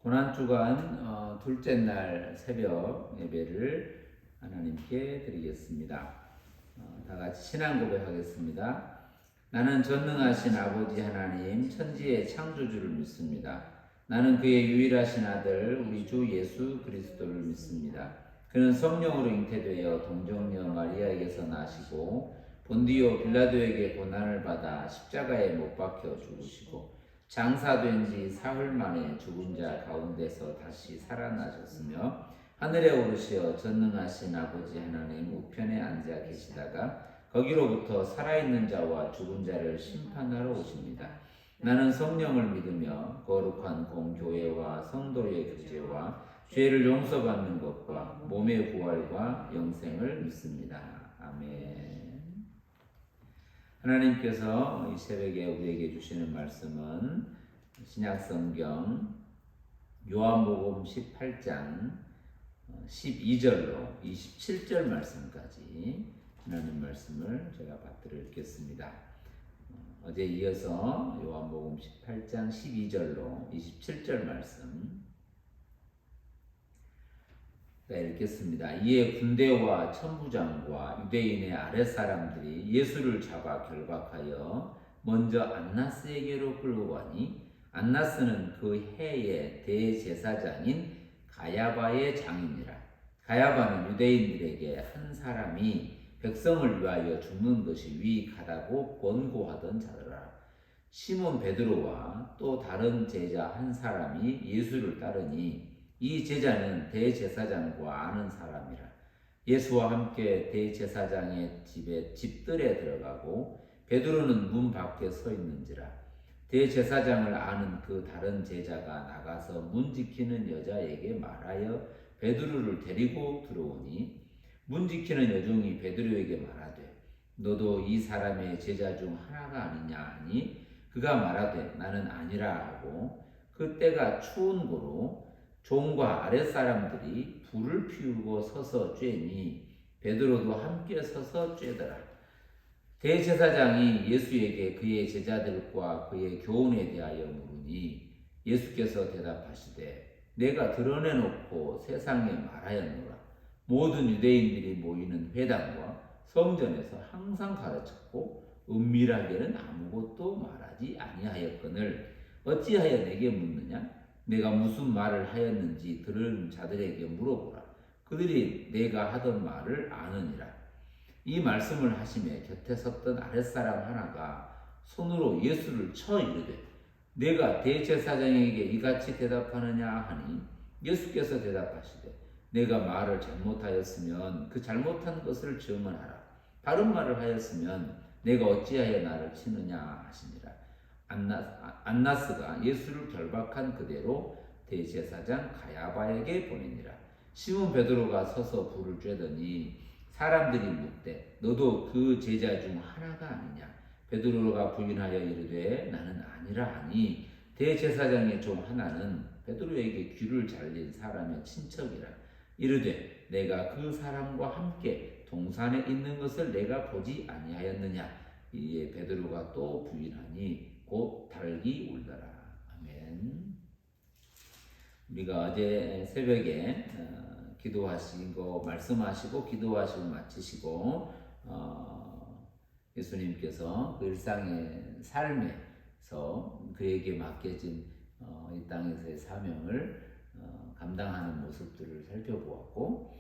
고난주간 둘째 날 새벽 예배를 하나님께 드리겠습니다. 다 같이 신앙 고백하겠습니다. 나는 전능하신 아버지 하나님 천지의 창조주를 믿습니다. 나는 그의 유일하신 아들 우리 주 예수 그리스도를 믿습니다. 그는 성령으로 잉태되어 동정녀 마리아에게서 나시고 본디오 빌라도에게 고난을 받아 십자가에 못 박혀 죽으시고 장사된 지 사흘 만에 죽은 자 가운데서 다시 살아나셨으며 하늘에 오르시어 전능하신 아버지 하나님 우편에 앉아 계시다가 거기로부터 살아있는 자와 죽은 자를 심판하러 오십니다. 나는 성령을 믿으며 거룩한 공교회와 성도의 교제와 죄를 용서받는 것과 몸의 부활과 영생을 믿습니다. 아멘. 하나님께서 이 새벽에 우리에게 주시는 말씀은 신약성경 요한복음 18장 12절로 27절 말씀까지 하나님 말씀을 제가 받들어 읽겠습니다. 어제 이어서 요한복음 18장 12절로 27절 말씀 읽겠습니다. 이에 군대와 천부장과 유대인의 아랫사람들이 예수를 잡아 결박하여 먼저 안나스에게로 끌고 가니 안나스는 그 해의 대제사장인 가야바의 장인이라. 가야바는 유대인들에게 한 사람이 백성을 위하여 죽는 것이 유익하다고 권고하던 자더라. 시몬 베드로와 또 다른 제자 한 사람이 예수를 따르니 이 제자는 대제사장과 아는 사람이라. 예수와 함께 대제사장의 집들에 들어가고 베드로는 문 밖에 서 있는지라. 대제사장을 아는 그 다른 제자가 나가서 문 지키는 여자에게 말하여 베드로를 데리고 들어오니 문 지키는 여종이 베드로에게 말하되 너도 이 사람의 제자 중 하나가 아니냐 하니 그가 말하되 나는 아니라 하고 그때가 추운 고로 종과 아랫사람들이 불을 피우고 서서 쬐니 베드로도 함께 서서 쬐더라. 대제사장이 예수에게 그의 제자들과 그의 교훈에 대하여 물으니 예수께서 대답하시되 내가 드러내놓고 세상에 말하였노라. 모든 유대인들이 모이는 회당과 성전에서 항상 가르쳤고 은밀하게는 아무것도 말하지 아니하였거늘 어찌하여 내게 묻느냐? 내가 무슨 말을 하였는지 들은 자들에게 물어보라. 그들이 내가 하던 말을 아느니라. 이 말씀을 하시매 곁에 섰던 아랫사람 하나가 손으로 예수를 쳐 이르되 내가 대제사장에게 이같이 대답하느냐 하니 예수께서 대답하시되 내가 말을 잘못하였으면 그 잘못한 것을 증언하라. 바른 말을 하였으면 내가 어찌하여 나를 치느냐 하시니라. 안나스가 예수를 결박한 그대로 대제사장 가야바에게 보내니라. 시몬 베드로가 서서 불을 쬐더니 사람들이 묻되 너도 그 제자 중 하나가 아니냐? 베드로가 부인하여 이르되 나는 아니라 하니 대제사장의 종 하나는 베드로에게 귀를 잘린 사람의 친척이라. 이르되 내가 그 사람과 함께 동산에 있는 것을 내가 보지 아니하였느냐? 이에 베드로가 또 부인하니 곧 닭이 울더라. 아멘. 우리가 어제 새벽에 기도하시고 말씀하시고 기도하시고 마치시고 예수님께서 그 일상의 삶에서 그에게 맡겨진 이 땅에서의 사명을 감당하는 모습들을 살펴보았고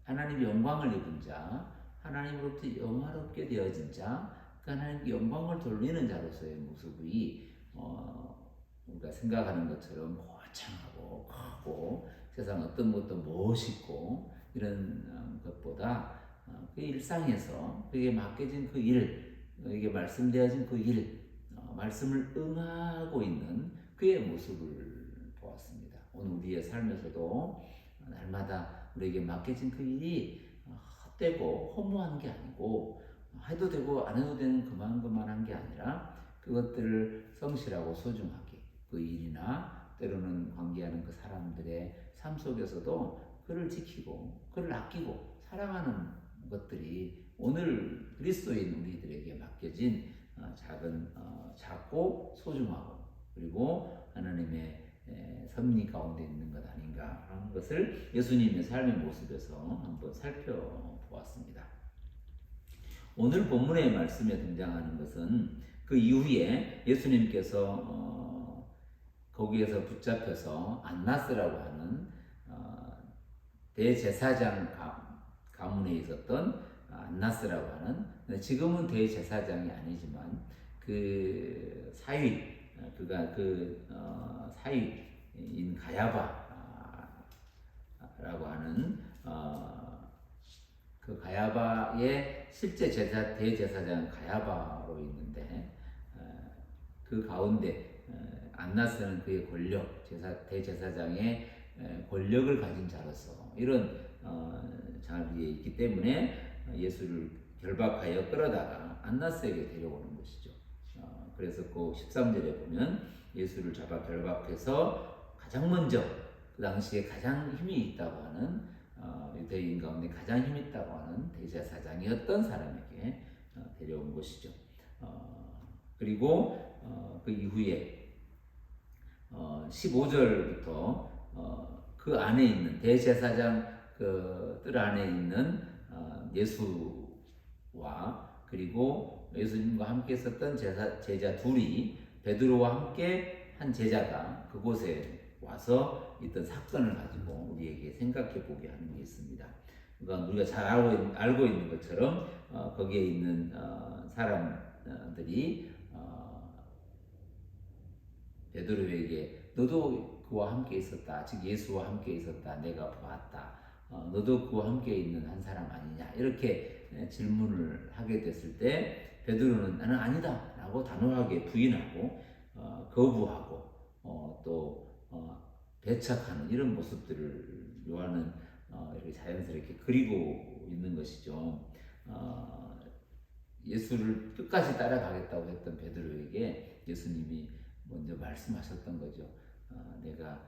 하나님의 영광을 입은 자, 하나님으로부터 영화롭게 되어진 자, 하나님께 영광을 돌리는 자로서의 모습이 우리가 생각하는 것처럼 거창하고 크고 세상 어떤 것도 멋있고 이런 것보다 그 일상에서 그에게 맡겨진 그 일, 그에게 말씀되어진 그 일, 말씀을 응하고 있는 그의 모습을 보았습니다. 오늘 우리의 삶에서도 날마다 우리에게 맡겨진 그 일이 헛되고 허무한 게 아니고 해도 되고 안 해도 되는 그만한 게 아니라 그것들을 성실하고 소중하게 그 일이나 때로는 관계하는 그 사람들의 삶 속에서도 그를 지키고 그를 아끼고 사랑하는 것들이 오늘 그리스도인 우리들에게 맡겨진 작고 소중하고 그리고 하나님의 섭리 가운데 있는 것 아닌가 하는 것을 예수님의 삶의 모습에서 한번 살펴보았습니다. 오늘 본문의 말씀에 등장하는 것은 그 이후에 예수님께서 거기에서 붙잡혀서 안나스라고 하는 대제사장 가문에 있었던 안나스라고 하는, 지금은 대제사장이 아니지만 그 사위, 그가 그 사위인 가야바라고 하는 그 가야바의 실제 대제사장 가야바로 있는데, 그 가운데 안나스는 그의 권력, 대제사장의 권력을 가진 자로서 이런 자리에 있기 때문에 예수를 결박하여 끌어다가 안나스에게 데려오는 것이죠. 그래서 그 13절에 보면 예수를 잡아 결박해서 가장 먼저 그 당시에 가장 힘이 있다고 하는 유대인 가운데 가장 힘 있다고 하는 대제사장이었던 사람에게 데려온 것이죠. 그리고 그 이후에 15절부터 그 안에 있는 대제사장 그 뜰 안에 있는 예수와 그리고 예수님과 함께 있었던 제자 둘이 베드로와 함께 한 제자가 그곳에 와서 있던 사건을 가지고 우리에게 생각해 보게 하는 게 있습니다. 그러니까 우리가 잘 알고 있는 것처럼 거기에 있는 사람들이 베드로에게 너도 그와 함께 있었다, 즉 예수와 함께 있었다, 내가 보았다, 너도 그와 함께 있는 한 사람 아니냐, 이렇게 질문을 하게 됐을 때 베드로는 나는 아니다 라고 단호하게 부인하고 거부하고 또 배척하는 이런 모습들을 요한은 이렇게 자연스럽게 그리고 있는 것이죠. 예수를 끝까지 따라가겠다고 했던 베드로에게 예수님이 먼저 말씀하셨던 거죠. 내가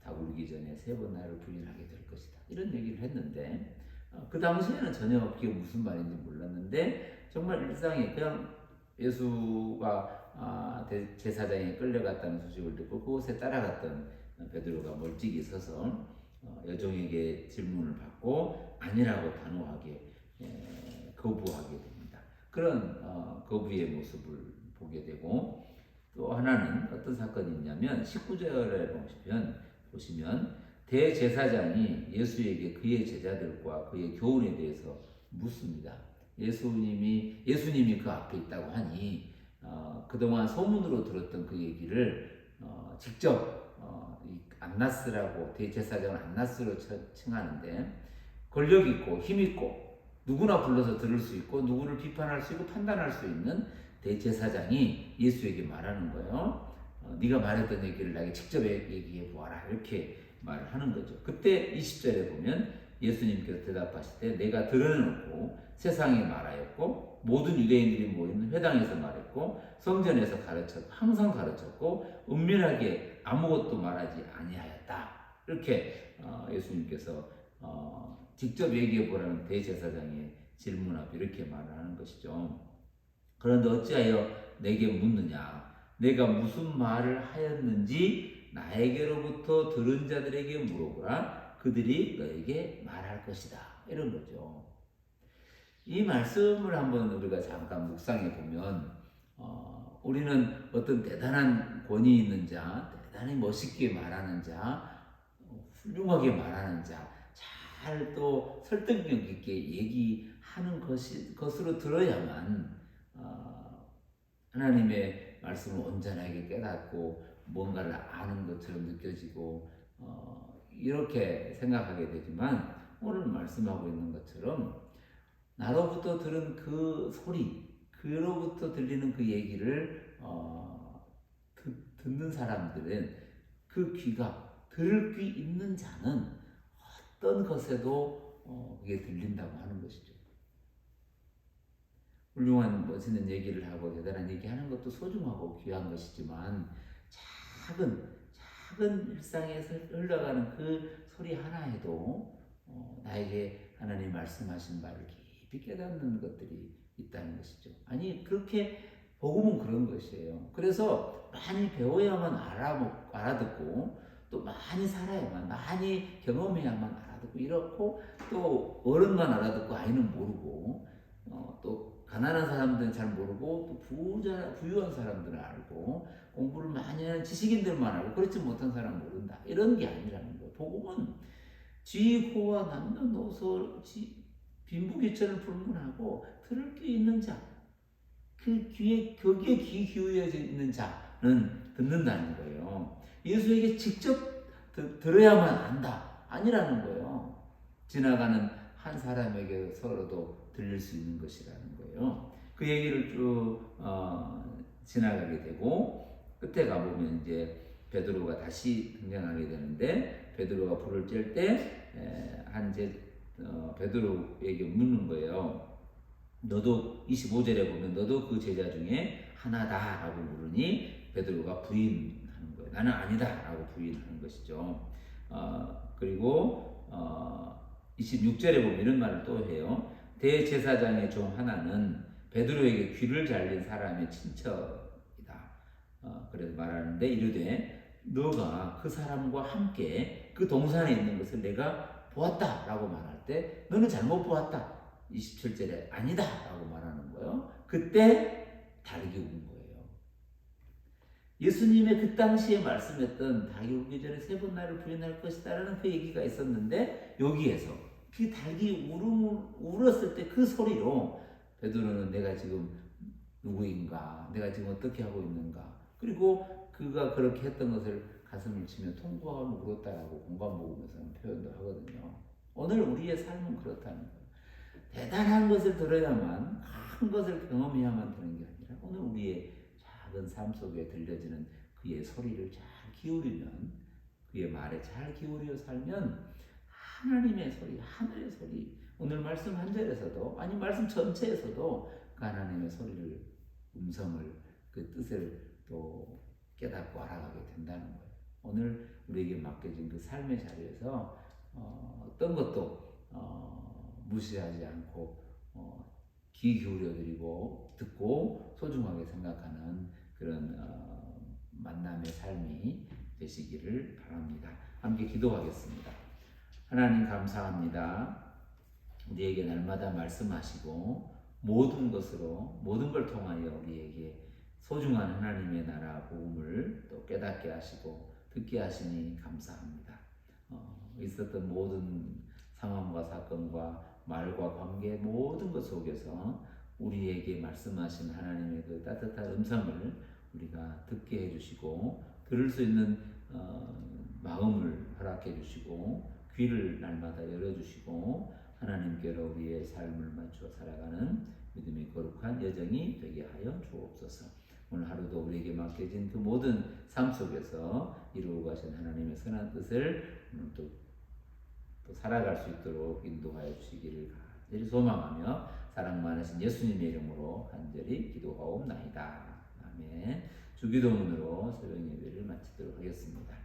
닭 울기 전에 3번 나를 부인하게 될 것이다, 이런 얘기를 했는데 그 당시에는 전혀 그게 무슨 말인지 몰랐는데 정말 일상에 그냥 예수가 제사장에 끌려갔다는 소식을 듣고 그곳에 따라갔던 베드로가 멀찍이 서서 여종에게 질문을 받고 아니라고 단호하게 거부하게 됩니다. 그런 거부의 모습을 보게 되고, 또 하나는 어떤 사건이 있냐면 19절에 보시면 대제사장이 예수에게 그의 제자들과 그의 교훈에 대해서 묻습니다. 예수님이 그 앞에 있다고 하니 그동안 소문으로 들었던 그 얘기를 직접 안나스라고, 대제사장을 안나스로 칭하는데, 권력 있고 힘 있고 누구나 불러서 들을 수 있고 누구를 비판할 수 있고 판단할 수 있는 대제사장이 예수에게 말하는 거예요. 네가 말했던 얘기를 나에게 직접 얘기해 보아라, 이렇게 말을 하는 거죠. 그때 20절에 보면 예수님께서 대답하실 때 내가 드러내놓고 세상에 말하였고 모든 유대인들이 모이는 회당에서 말했고 성전에서 항상 가르쳤고 은밀하게 아무것도 말하지 아니하였다, 이렇게 예수님께서 직접 얘기해 보라는 대제사장의 질문 앞에 이렇게 말을 하는 것이죠. 그런데 어찌하여 내게 묻느냐? 내가 무슨 말을 하였는지 나에게로부터 들은 자들에게 물어보라. 그들이 너에게 말할 것이다, 이런 거죠. 이 말씀을 한번 우리가 잠깐 묵상해 보면 우리는 어떤 대단한 권위 있는 자, 대단히 멋있게 말하는 자, 훌륭하게 말하는 자, 잘 또 설득력 있게 얘기하는 것으로 들어야만 하나님의 말씀을 온전하게 깨닫고 뭔가를 아는 것처럼 느껴지고 이렇게 생각하게 되지만, 오늘 말씀하고 있는 것처럼 나로부터 들은 그 소리, 그로부터 들리는 그 얘기를 듣는 사람들은, 그 귀가, 들을 귀 있는 자는 어떤 것에도 그게 들린다고 하는 것이죠. 훌륭한 멋있는 얘기를 하고 대단한 얘기하는 것도 소중하고 귀한 것이지만 작은 일상에서 흘러가는 그 소리 하나에도 나에게 하나님 말씀하신 바를 깊이 깨닫는 것들이 있다는 것이죠. 아니, 그렇게 복음은 그런 것이에요. 그래서 많이 배워야만 알아듣고 또 많이 살아야만 많이 경험해야만 알아듣고 이렇고 또 어른만 알아듣고 아이는 모르고 또 가난한 사람들은 잘 모르고 또 부유한 사람들은 알고 공부를 많이 하는 지식인들만 알고 그렇지 못한 사람은 모른다. 이런 게 아니라는 거예요. 복음은 지고와 남녀노소 빈부귀천을 불문하고 들을 귀 있는 자, 거기에 귀 기울여져 있는 자는 듣는다는 거예요. 예수에게 직접 들어야만 안다. 아니라는 거예요. 지나가는 한 사람에게 서로도 들릴 수 있는 것이라는 거예요. 그 얘기를 쭉 지나가게 되고 끝에 가보면 이제 베드로가 다시 등장하게 되는데 베드로가 불을 쬐 때 베드로에게 묻는 거예요. 너도 25절에 보면 너도 그 제자 중에 하나다라고 물으니 베드로가 부인하는 거예요. 나는 아니다라고 부인하는 것이죠. 그리고 26절에 보면 이런 말을 또 해요. 대제사장의 종 하나는 베드로에게 귀를 잘린 사람의 친척이다. 그래서 말하는데 이르되 너가 그 사람과 함께 그 동산에 있는 것을 내가 보았다라고 말할 때 너는 잘못 보았다. 27절에 아니다 라고 말하는 거예요. 그때 달기 운 거예요. 예수님의 그 당시에 말씀했던 닭이 울기 전에 3번 나를 부인할 것이다 라는 그 얘기가 있었는데 여기에서 그 닭이 울었을 때 그 소리로 베드로는 내가 지금 누구인가, 내가 지금 어떻게 하고 있는가, 그리고 그가 그렇게 했던 것을 가슴을 치며 통곡하며 울었다라고 공감복음에서는 표현도 하거든요. 오늘 우리의 삶은 그렇다는 거예요. 대단한 것을 들어야만, 큰 것을 경험해야만 되는 게 아니라 오늘 우리의 작은 삶 속에 들려지는 그의 소리를 잘 기울이면, 그의 말에 잘 기울여 살면 하나님의 소리, 하늘의 소리, 오늘 말씀 한 절에서도 아니 말씀 전체에서도 그 하나님의 소리를, 음성을, 그 뜻을 또 깨닫고 알아가게 된다는 거예요. 오늘 우리에게 맡겨진 그 삶의 자리에서 어떤 것도 무시하지 않고 귀 기울여드리고 듣고 소중하게 생각하는 그런 만남의 삶이 되시기를 바랍니다. 함께 기도하겠습니다. 하나님 감사합니다. 우리에게 날마다 말씀하시고 모든 걸 통하여 우리에게 소중한 하나님의 나라 복음을 또 깨닫게 하시고 듣게 하시니 감사합니다. 있었던 모든 상황과 사건과 말과 관계 모든 것 속에서 우리에게 말씀하신 하나님의 그 따뜻한 음성을 우리가 듣게 해주시고 들을 수 있는 마음을 허락해 주시고 귀를 날마다 열어주시고 하나님께로 우리의 삶을 맞추어 살아가는 믿음의 거룩한 여정이 되게 하여 주옵소서. 오늘 하루도 우리에게 맡겨진 그 모든 삶 속에서 이루어 가신 하나님의 선한 뜻을 또 살아갈 수 있도록 인도하여 주시기를 간절히 소망하며 사랑 많으신 예수님의 이름으로 간절히 기도하옵나이다. 아멘. 주기도문으로 새벽 예배를 마치도록 하겠습니다.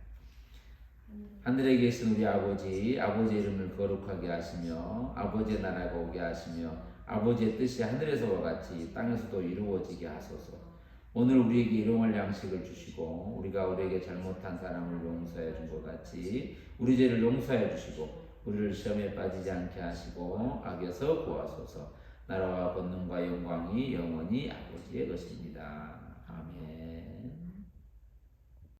하늘에 계신 우리 아버지, 아버지의 이름을 거룩하게 하시며 아버지의 나라가 오게 하시며 아버지의 뜻이 하늘에서와 같이 땅에서도 이루어지게 하소서. 오늘 우리에게 일용할 양식을 주시고 우리가 우리에게 잘못한 사람을 용서해 준 것 같이 우리 죄를 용서해 주시고 우리를 시험에 빠지지 않게 하시고 악에서 구하소서. 나라와 권능과 영광이 영원히 아버지의 것입니다.